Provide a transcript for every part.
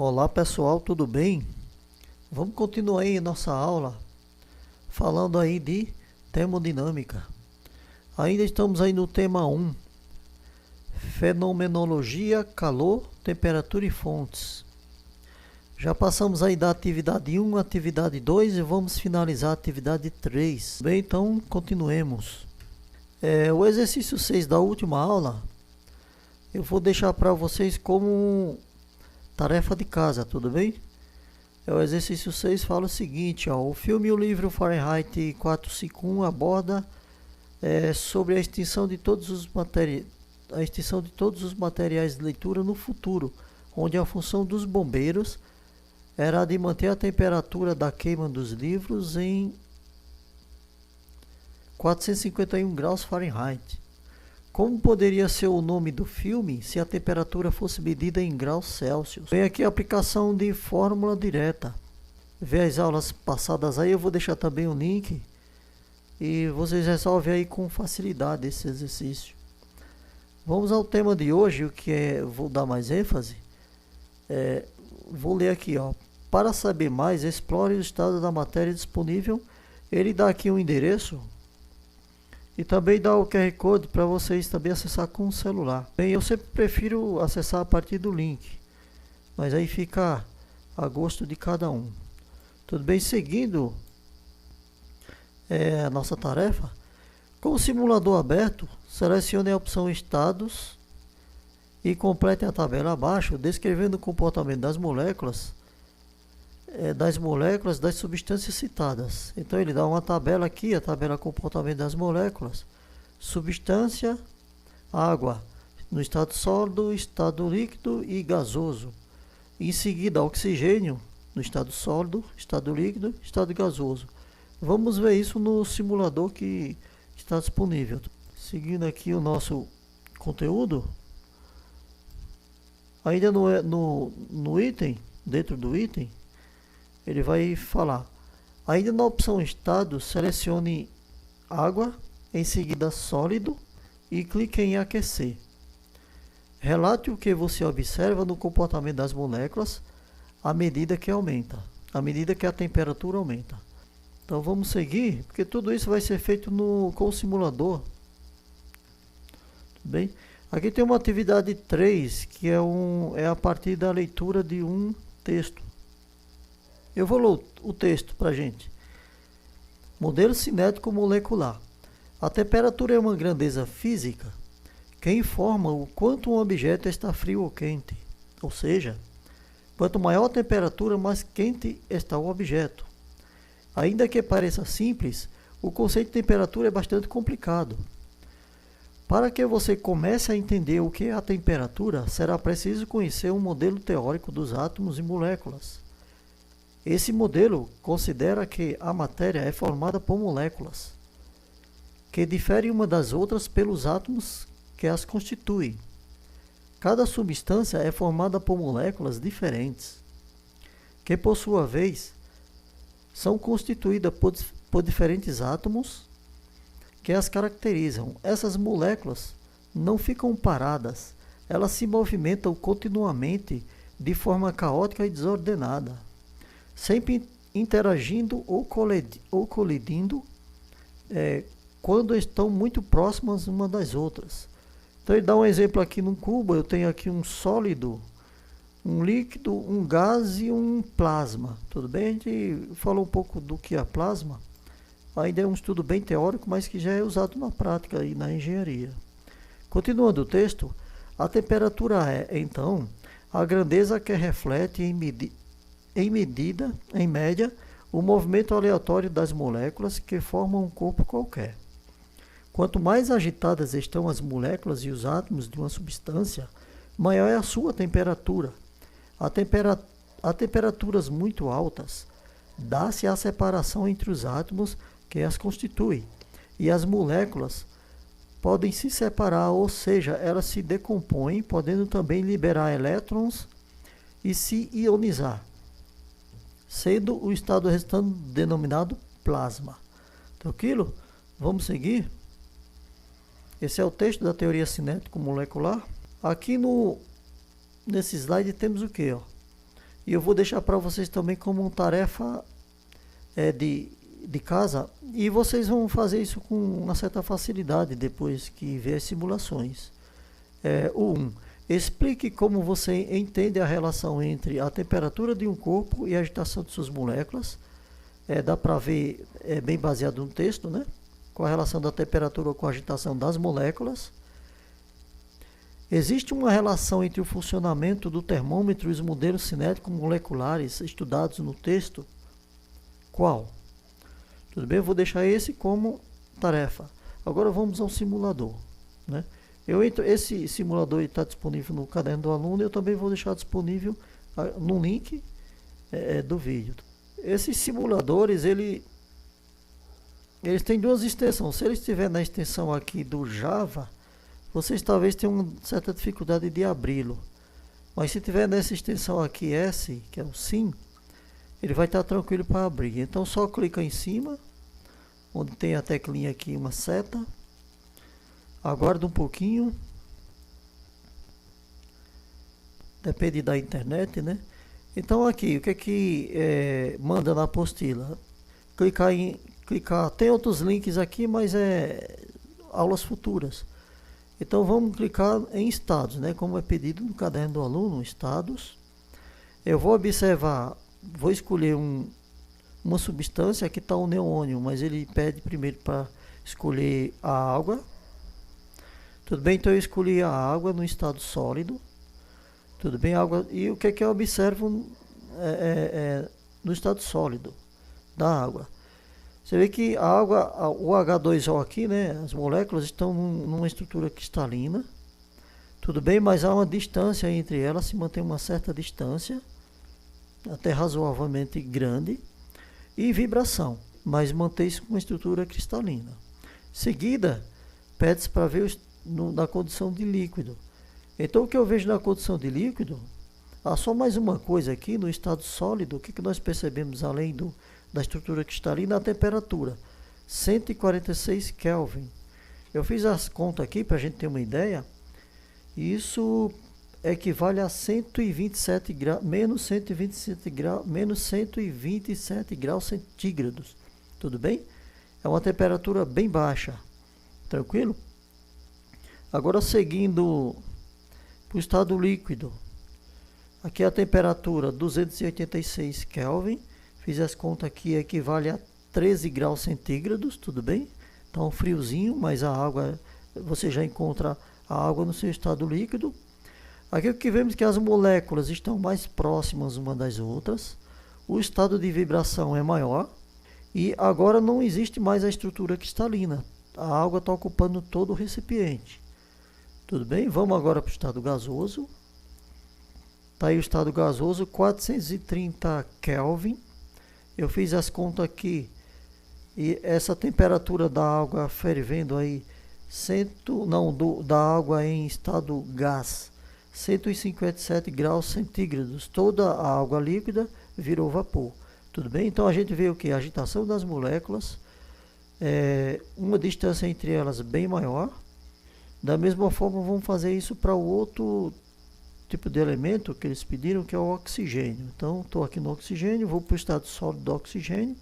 Olá pessoal, tudo bem? Vamos continuar aí nossa aula falando aí de termodinâmica. Ainda estamos aí no tema 1, fenomenologia, calor, temperatura e fontes. Já passamos aí da atividade 1 à atividade 2 e vamos finalizar a atividade 3. Bem, então continuemos. O exercício 6 da última aula eu vou deixar para vocês como tarefa de casa, tudo bem? O exercício 6 fala o seguinte, ó, o filme e o livro Fahrenheit 451 aborda sobre a extinção de todos os materiais de leitura no futuro, onde a função dos bombeiros era de manter a temperatura da queima dos livros em 451 graus Fahrenheit. Como poderia ser o nome do filme se a temperatura fosse medida em graus Celsius? Vem aqui a aplicação de fórmula direta. Vê as aulas passadas aí, eu vou deixar também o link. E vocês resolvem aí com facilidade esse exercício. Vamos ao tema de hoje, o que vou dar mais ênfase. Vou ler aqui, ó. Para saber mais, explore o estado da matéria disponível. Ele dá aqui um endereço. E também dá o QR Code para vocês também acessar com o celular. Bem, eu sempre prefiro acessar a partir do link, mas aí fica a gosto de cada um. Tudo bem? Seguindo a nossa tarefa, com o simulador aberto, selecione a opção Estados e complete a tabela abaixo, descrevendo o comportamento das moléculas das substâncias citadas. Então ele dá uma tabela aqui, a tabela comportamento das moléculas, substância, água, no estado sólido, estado líquido e gasoso. Em seguida, oxigênio, no estado sólido, estado líquido, estado gasoso. Vamos ver isso no simulador que está disponível. Seguindo aqui o nosso conteúdo, ainda no item, dentro do item, ele vai falar, ainda na opção estado, selecione água, em seguida sólido e clique em aquecer. Relate o que você observa no comportamento das moléculas à medida que a temperatura aumenta. Então vamos seguir, porque tudo isso vai ser feito com o simulador. Tudo bem? Aqui tem uma atividade 3, que é a partir da leitura de um texto. Eu vou ler o texto para a gente. Modelo cinético molecular. A temperatura é uma grandeza física que informa o quanto um objeto está frio ou quente. Ou seja, quanto maior a temperatura, mais quente está o objeto. Ainda que pareça simples, o conceito de temperatura é bastante complicado. Para que você comece a entender o que é a temperatura, será preciso conhecer um modelo teórico dos átomos e moléculas. Esse modelo considera que a matéria é formada por moléculas, que diferem uma das outras pelos átomos que as constituem. Cada substância é formada por moléculas diferentes, que por sua vez são constituídas por diferentes átomos que as caracterizam. Essas moléculas não ficam paradas, elas se movimentam continuamente de forma caótica e desordenada, sempre interagindo ou colidindo quando estão muito próximas uma das outras. Então ele dá um exemplo aqui num cubo, eu tenho aqui um sólido, um líquido, um gás e um plasma. Tudo bem? A gente falou um pouco do que é plasma, ainda é um estudo bem teórico, mas que já é usado na prática e na engenharia. Continuando o texto, a temperatura é, então, a grandeza que reflete em média, o movimento aleatório das moléculas que formam um corpo qualquer. Quanto mais agitadas estão as moléculas e os átomos de uma substância, maior é a sua temperatura. A temperaturas muito altas, dá-se a separação entre os átomos que as constituem, e as moléculas podem se separar, ou seja, elas se decompõem, podendo também liberar elétrons e se ionizar, sendo o estado restante denominado plasma. Tranquilo? Vamos seguir? Esse é o texto da teoria cinético molecular. Aqui nesse slide temos o que? E eu vou deixar para vocês também como uma tarefa de casa, e vocês vão fazer isso com uma certa facilidade depois que ver as simulações. O 1. Explique como você entende a relação entre a temperatura de um corpo e a agitação de suas moléculas. Dá para ver, bem baseado no texto, né? Com a relação da temperatura com a agitação das moléculas. Existe uma relação entre o funcionamento do termômetro e os modelos cinéticos moleculares estudados no texto? Qual? Tudo bem? Eu vou deixar esse como tarefa. Agora vamos ao simulador, né? Esse simulador está disponível no caderno do aluno. Eu também vou deixar disponível no link do vídeo. Esses simuladores, eles têm duas extensões. Se ele estiver na extensão aqui do Java, vocês talvez tenham uma certa dificuldade de abri-lo. Mas se tiver nessa extensão aqui S, que é o Sim, ele vai estar tranquilo para abrir. Então só clica em cima, onde tem a teclinha aqui, uma seta. Aguarda um pouquinho. Depende da internet, né? Então aqui, o que é que manda na apostila? Clicar, tem outros links aqui, mas aulas futuras. Então vamos clicar em estados, né? Como é pedido no caderno do aluno, estados. Eu vou observar, vou escolher uma substância, aqui está o neônio, mas ele pede primeiro para escolher a água. Tudo bem, então eu escolhi a água no estado sólido. Tudo bem, água. E o que é que eu observo no estado sólido da água? Você vê que a água, o H2O aqui, né, as moléculas estão numa estrutura cristalina. Tudo bem, mas há uma distância entre elas, se mantém uma certa distância, até razoavelmente grande, e vibração, mas mantém-se com uma estrutura cristalina. Em seguida, pede-se para ver na condição de líquido. Então, o que eu vejo na condição de líquido, só mais uma coisa aqui, no estado sólido, o que nós percebemos além da estrutura cristalina? A temperatura, 146 Kelvin. Eu fiz as contas aqui para a gente ter uma ideia. Isso equivale a 127 graus, menos 127 graus centígrados. Tudo bem? É uma temperatura bem baixa. Tranquilo? Agora seguindo para o estado líquido. Aqui a temperatura 286 Kelvin. Fiz as contas aqui, equivale a 13 graus centígrados, tudo bem? Está um friozinho, mas a água, você já encontra a água no seu estado líquido. Aqui o que vemos é que as moléculas estão mais próximas uma das outras. O estado de vibração é maior. E agora não existe mais a estrutura cristalina. A água está ocupando todo o recipiente. Tudo bem? Vamos agora para o estado gasoso. Está aí o estado gasoso, 430 Kelvin. Eu fiz as contas aqui, e essa temperatura da água fervendo aí, da água em estado gás, 157 graus centígrados. Toda a água líquida virou vapor. Tudo bem? Então a gente vê o que? A agitação das moléculas, uma distância entre elas bem maior. Da mesma forma, vamos fazer isso para o outro tipo de elemento que eles pediram, que é o oxigênio. Então, estou aqui no oxigênio, vou para o estado sólido do oxigênio.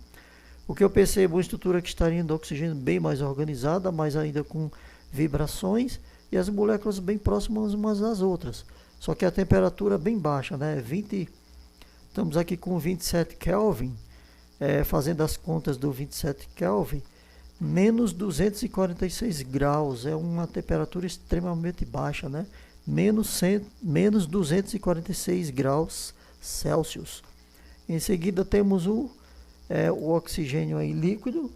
O que eu percebo, uma estrutura cristalina do oxigênio bem mais organizada, mas ainda com vibrações, e as moléculas bem próximas umas das outras. Só que a temperatura bem baixa, né? Estamos aqui com 27 Kelvin, fazendo as contas do 27 Kelvin, menos 246 graus, é uma temperatura extremamente baixa, né? Menos 246 graus Celsius. Em seguida temos o oxigênio aí líquido.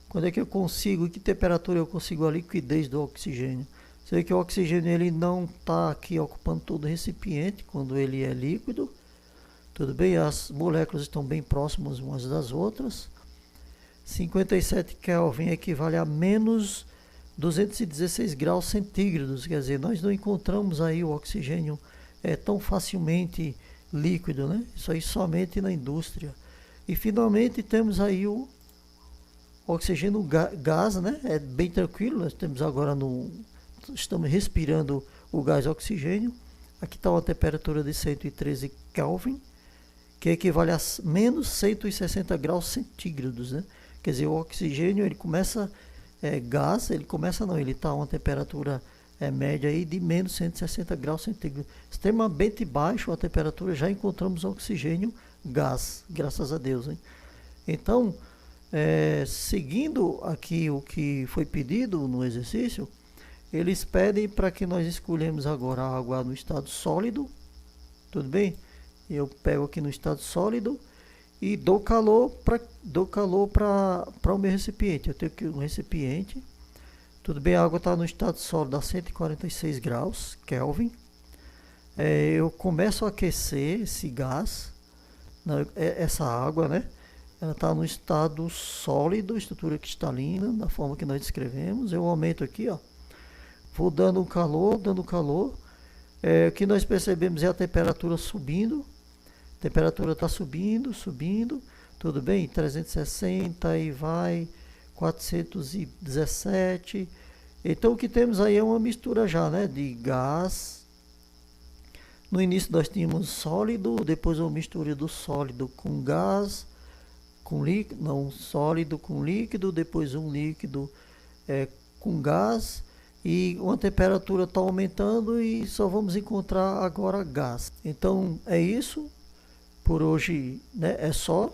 Quando é que eu consigo, que temperatura eu consigo a liquidez do oxigênio? Você vê que o oxigênio ele não está aqui ocupando todo o recipiente quando ele é líquido. Tudo bem? As moléculas estão bem próximas umas das outras. 57 Kelvin equivale a menos 216 graus centígrados, quer dizer, nós não encontramos aí o oxigênio tão facilmente líquido, né? Isso aí somente na indústria. E finalmente temos aí o oxigênio gás, né? É bem tranquilo, nós temos agora estamos respirando o gás oxigênio. Aqui está uma temperatura de 113 Kelvin, que equivale a menos 160 graus centígrados, né? Quer dizer, o oxigênio, ele começa, gás, ele começa não, ele está a uma temperatura média aí de menos 160 graus centígrados. Extremamente baixo a temperatura, já encontramos oxigênio, gás, graças a Deus, hein? Então, seguindo aqui o que foi pedido no exercício, eles pedem para que nós escolhemos agora a água no estado sólido, tudo bem? Eu pego aqui no estado sólido e dou calor para o meu recipiente. Eu tenho aqui um recipiente, tudo bem? A água está no estado sólido a 146 graus Kelvin. Eu começo a aquecer esse gás, essa água, né? Ela está no estado sólido, estrutura cristalina, da forma que nós descrevemos. Eu aumento aqui, ó. Vou dando calor, dando calor. O que nós percebemos é a temperatura subindo. A temperatura está subindo, subindo. Tudo bem? 360 e vai 417. Então o que temos aí é uma mistura já, né? De gás. No início nós tínhamos sólido, depois uma mistura do sólido com gás, com líquido, não, sólido com líquido, depois um líquido com gás. E uma temperatura está aumentando e só vamos encontrar agora gás. Então é isso, por hoje, né? É só.